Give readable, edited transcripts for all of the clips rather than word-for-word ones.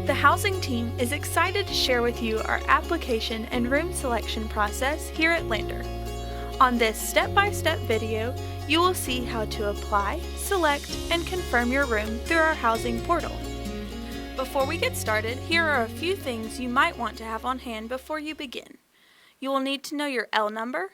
The housing team is excited to share with you our application and room selection process here at Lander. On this step-by-step video, you will see how to apply, select, and confirm your room through our housing portal. Before we get started, here are a few things you might want to have on hand before you begin. You will need to know your L number,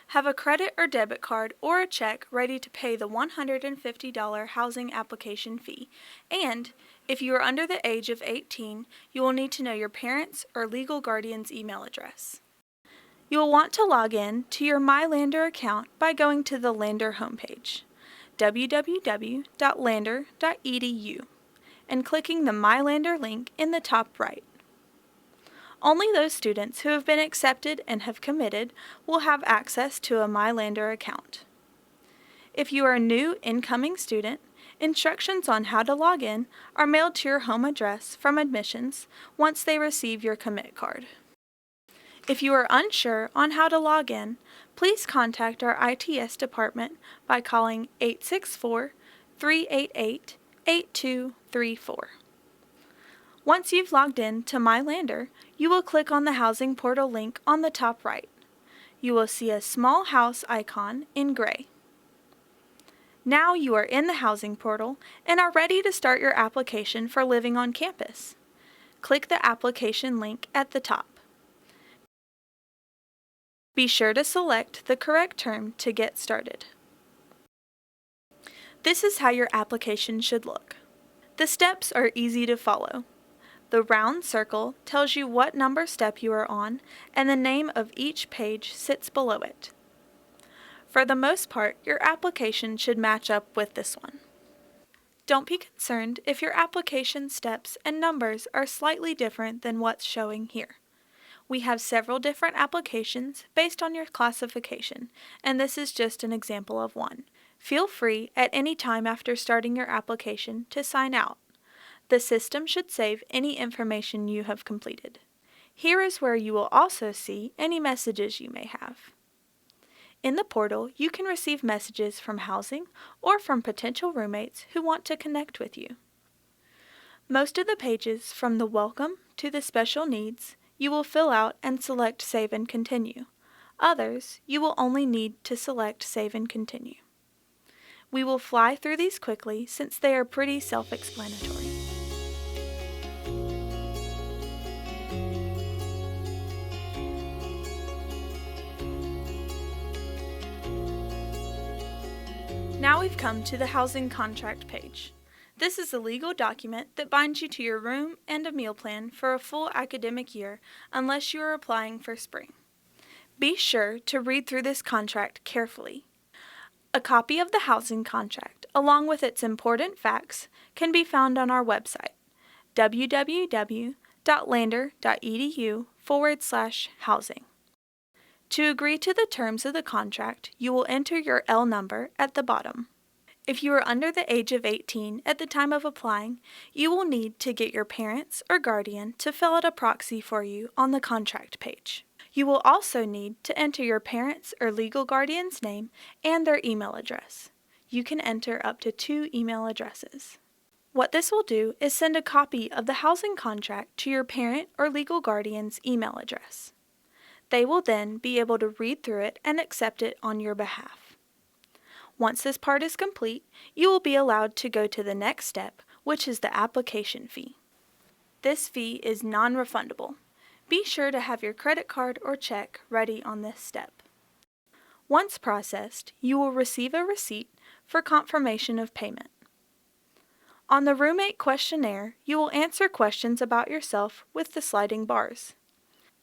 have a credit or debit card or a check ready to pay the $150 housing application fee, and if you are under the age of 18, you will need to know your parents' or legal guardian's email address. You will want to log in to your MyLander account by going to the Lander homepage, www.lander.edu, and clicking the MyLander link in the top right. Only those students who have been accepted and have committed will have access to a MyLander account. If you are a new incoming student, instructions on how to log in are mailed to your home address from admissions once they receive your commit card. If you are unsure on how to log in, please contact our ITS department by calling 864-388-8234. Once you've logged in to MyLander, you will click on the housing portal link on the top right. You will see a small house icon in gray. Now you are in the housing portal and are ready to start your application for living on campus. Click the application link at the top. Be sure to select the correct term to get started. This is how your application should look. The steps are easy to follow. The round circle tells you what number step you are on, and the name of each page sits below it. For the most part, your application should match up with this one. Don't be concerned if your application steps and numbers are slightly different than what's showing here. We have several different applications based on your classification, and this is just an example of one. Feel free at any time after starting your application to sign out. The system should save any information you have completed. Here is where you will also see any messages you may have. In the portal, you can receive messages from housing or from potential roommates who want to connect with you. Most of the pages from the welcome to the special needs you will fill out and select Save and Continue. Others, you will only need to select Save and Continue. We will fly through these quickly since they are pretty self-explanatory. Now we've come to the housing contract page. This is a legal document that binds you to your room and a meal plan for a full academic year unless you are applying for spring. Be sure to read through this contract carefully. A copy of the housing contract, along with its important facts, can be found on our website, www.lander.edu/housing. To agree to the terms of the contract, you will enter your L number at the bottom. If you are under the age of 18 at the time of applying, you will need to get your parents or guardian to fill out a proxy for you on the contract page. You will also need to enter your parents' or legal guardian's name and their email address. You can enter up to 2 email addresses. What this will do is send a copy of the housing contract to your parent or legal guardian's email address. They will then be able to read through it and accept it on your behalf. Once this part is complete, you will be allowed to go to the next step, which is the application fee. This fee is non-refundable. Be sure to have your credit card or check ready on this step. Once processed, you will receive a receipt for confirmation of payment. On the roommate questionnaire, you will answer questions about yourself with the sliding bars.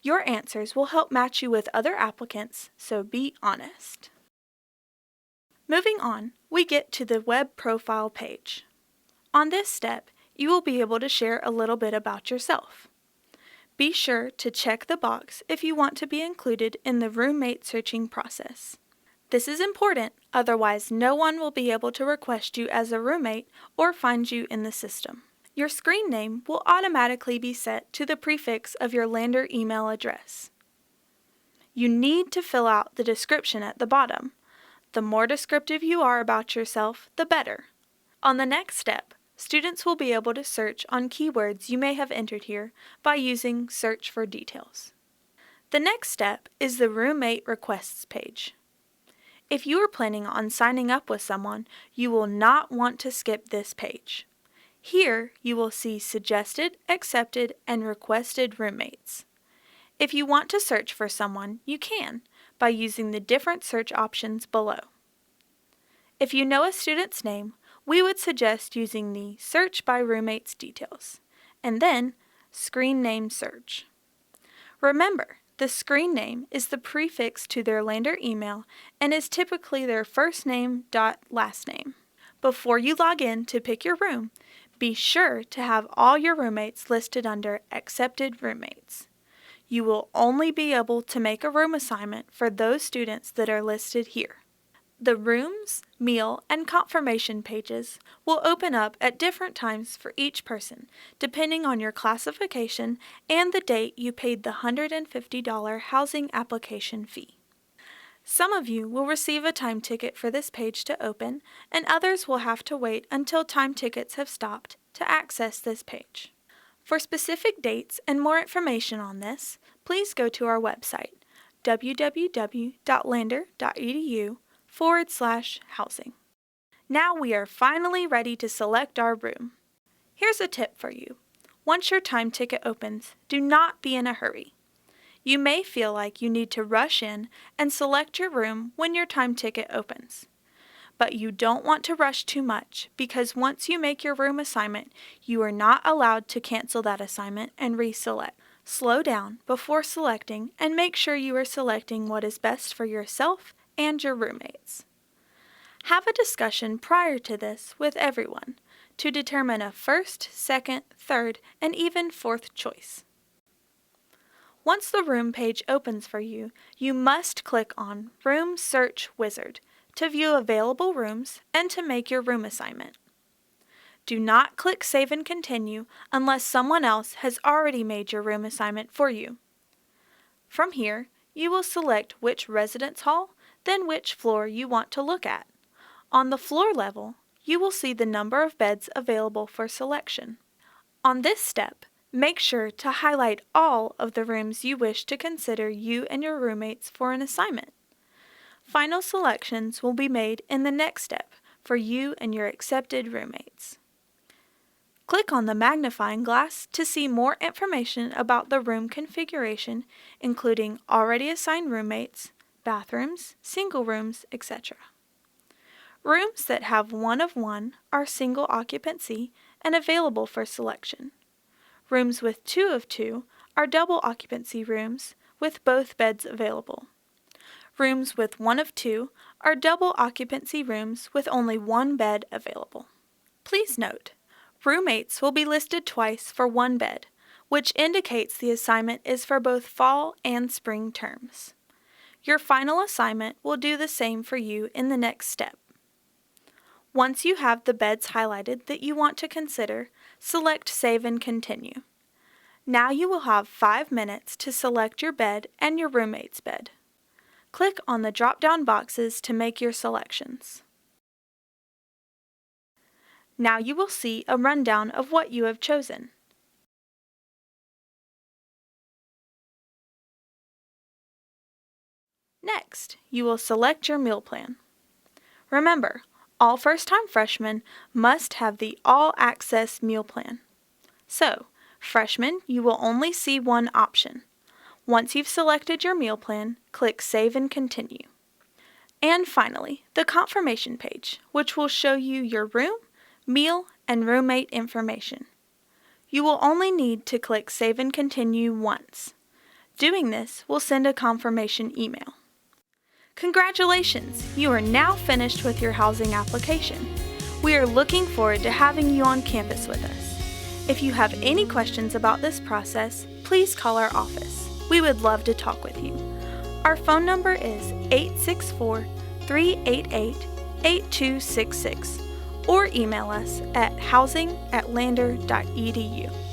Your answers will help match you with other applicants, so be honest. Moving on, we get to the web profile page. On this step, you will be able to share a little bit about yourself. Be sure to check the box if you want to be included in the roommate searching process. This is important, otherwise no one will be able to request you as a roommate or find you in the system. Your screen name will automatically be set to the prefix of your Lander email address. You need to fill out the description at the bottom. The more descriptive you are about yourself, the better. On the next step, Students will be able to search on keywords you may have entered here by using Search for Details. The next step is the Roommate Requests page. If you are planning on signing up with someone, you will not want to skip this page. Here, you will see Suggested, Accepted, and Requested Roommates. If you want to search for someone, you can by using the different search options below. If you know a student's name, we would suggest using the Search by Roommates Details, and then Screen Name Search. Remember, the screen name is the prefix to their Lander email and is typically their first name dot last name. Before you log in to pick your room, be sure to have all your roommates listed under Accepted Roommates. You will only be able to make a room assignment for those students that are listed here. The rooms, meal, and confirmation pages will open up at different times for each person, depending on your classification and the date you paid the $150 housing application fee. Some of you will receive a time ticket for this page to open, and others will have to wait until time tickets have stopped to access this page. For specific dates and more information on this, please go to our website, www.lander.edu/housing. Now we are finally ready to select our room. Here's a tip for you. Once your time ticket opens, do not be in a hurry. You may feel like you need to rush in and select your room when your time ticket opens. But you don't want to rush too much because once you make your room assignment, you are not allowed to cancel that assignment and reselect. Slow down before selecting and make sure you are selecting what is best for yourself and your roommates. Have a discussion prior to this with everyone to determine a first, second, third, and even fourth choice. Once the room page opens for you, you must click on Room Search Wizard to view available rooms and to make your room assignment. Do not click Save and Continue unless someone else has already made your room assignment for you. From here, you will select which residence hall, then which floor you want to look at. On the floor level, you will see the number of beds available for selection. On this step, make sure to highlight all of the rooms you wish to consider you and your roommates for an assignment. Final selections will be made in the next step for you and your accepted roommates. Click on the magnifying glass to see more information about the room configuration, including already assigned roommates, bathrooms, single rooms, etc. Rooms that have 1 of 1 are single occupancy and available for selection. Rooms with 2 of 2 are double occupancy rooms with both beds available. Rooms with 1 of 2 are double occupancy rooms with only 1 bed available. Please note, roommates will be listed twice for 1 bed, which indicates the assignment is for both fall and spring terms. Your final assignment will do the same for you in the next step. Once you have the beds highlighted that you want to consider, select Save and Continue. Now you will have 5 minutes to select your bed and your roommate's bed. Click on the drop-down boxes to make your selections. Now you will see a rundown of what you have chosen. Next, you will select your meal plan. Remember, all first-time freshmen must have the All-Access meal plan. So, freshmen, you will only see one option. Once you've selected your meal plan, click Save and Continue. And finally, the confirmation page, which will show you your room, meal, and roommate information. You will only need to click Save and Continue once. Doing this will send a confirmation email. Congratulations! You are now finished with your housing application. We are looking forward to having you on campus with us. If you have any questions about this process, please call our office. We would love to talk with you. Our phone number is 864-388-8266 or email us at housing@lander.edu.